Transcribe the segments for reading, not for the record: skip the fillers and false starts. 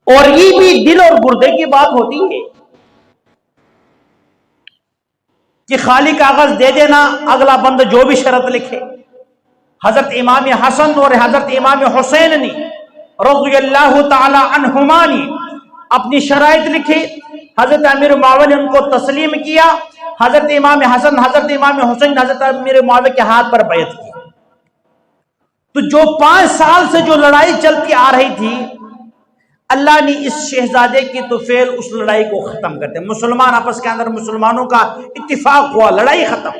اور یہ بھی دل اور گردے کی بات ہوتی ہے کہ خالی کاغذ دے دینا، اگلا بند جو بھی شرط لکھے۔ حضرت امام حسن اور حضرت امام حسین نے رضی اللہ تعالی عنہما نے اپنی شرائط لکھی، حضرت امیر معاویہ نے ان کو تسلیم کیا، حضرت امام حسن حضرت امام حسین حضرت امیر معاویہ کے ہاتھ پر بیعت کی۔ تو جو 5 سال سے جو لڑائی چلتی آ رہی تھی، اللہ نے اس شہزادے کی توفیل اس لڑائی کو ختم کر دیا۔ مسلمان آپس کے اندر مسلمانوں کا اتفاق ہوا، لڑائی ختم۔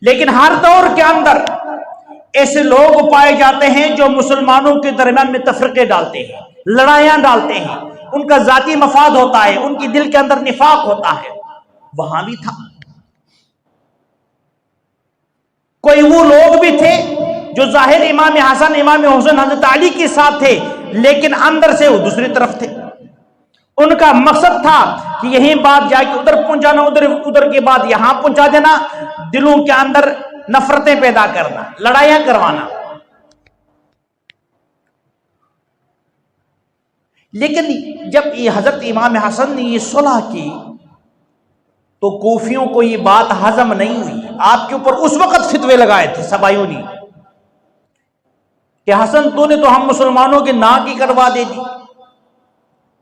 لیکن ہر دور کے اندر ایسے لوگ پائے جاتے ہیں جو مسلمانوں کے درمیان میں تفرقے ڈالتے ہیں، لڑائیاں ڈالتے ہیں، ان کا ذاتی مفاد ہوتا ہے، ان کی دل کے اندر نفاق ہوتا ہے۔ وہاں بھی تھا، کوئی وہ لوگ بھی تھے جو ظاہر امام حسن امام حسین حضرت علی کے ساتھ تھے، لیکن اندر سے وہ دوسری طرف تھے۔ ان کا مقصد تھا کہ یہیں بات جا کے ادھر پہنچانا، ادھر کے بعد یہاں پہنچا دینا، دلوں کے اندر نفرتیں پیدا کرنا، لڑائیاں کروانا۔ لیکن جب یہ حضرت امام حسن نے یہ صلح کی تو کوفیوں کو یہ بات ہضم نہیں ہوئی۔ آپ کے اوپر اس وقت فتوے لگائے تھے سبائیوں نے کہ حسن تو نے تو ہم مسلمانوں کے ناک کی کروا دے دی،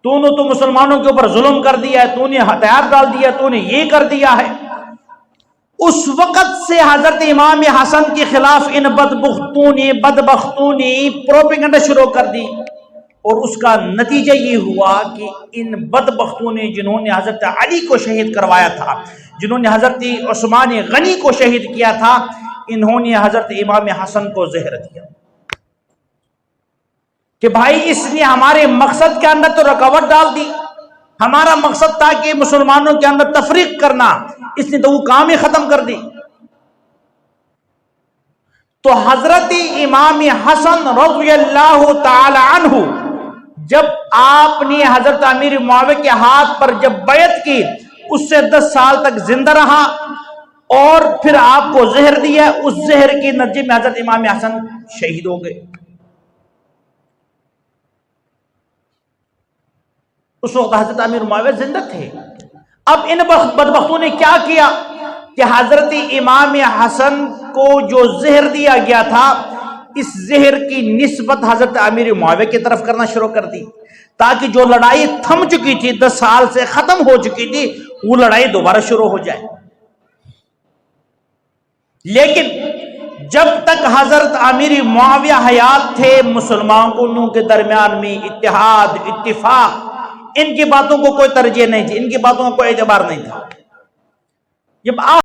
تو نے تو مسلمانوں کے اوپر ظلم کر دیا ہے، تو نے ہتھیار ڈال دیا، تو نے یہ کر دیا ہے۔ اس وقت سے حضرت امام حسن کے خلاف ان بدبختوں نے پروپیگنڈا شروع کر دی، اور اس کا نتیجہ یہ ہوا کہ ان بدبختوں نے جنہوں نے حضرت علی کو شہید کروایا تھا، جنہوں نے حضرت عثمان غنی کو شہید کیا تھا، انہوں نے حضرت امام حسن کو زہر دیا کہ بھائی اس نے ہمارے مقصد کے اندر تو رکاوٹ ڈال دی، ہمارا مقصد تھا کہ مسلمانوں کے اندر تفریق کرنا، اس نے تو وہ کام ہی ختم کر دی۔ تو حضرت امام حسن رضی اللہ تعالی عنہ جب آپ نے حضرت امیر معاویہ کے ہاتھ پر جب بیعت کی، اس سے 10 سال تک زندہ رہا، اور پھر آپ کو زہر دیا، اس زہر کی نتیجے میں حضرت امام حسن شہید ہو گئے۔ اس وقت حضرت امیر معاویہ زندہ تھے۔ اب ان بدبختوں نے کیا کیا کہ حضرت امام حسن کو جو زہر دیا گیا تھا، اس زہر کی نسبت حضرت امیر معاویہ کی طرف کرنا شروع کر دی، تاکہ جو لڑائی تھم چکی تھی، 10 سال سے ختم ہو چکی تھی، وہ لڑائی دوبارہ شروع ہو جائے۔ لیکن جب تک حضرت امیر معاویہ حیات تھے، مسلمانوں کے درمیان میں اتحاد، اتفاق، ان کی باتوں کو کوئی ترجیح نہیں تھی، ان کی باتوں کا کوئی اعتبار نہیں تھا۔ جب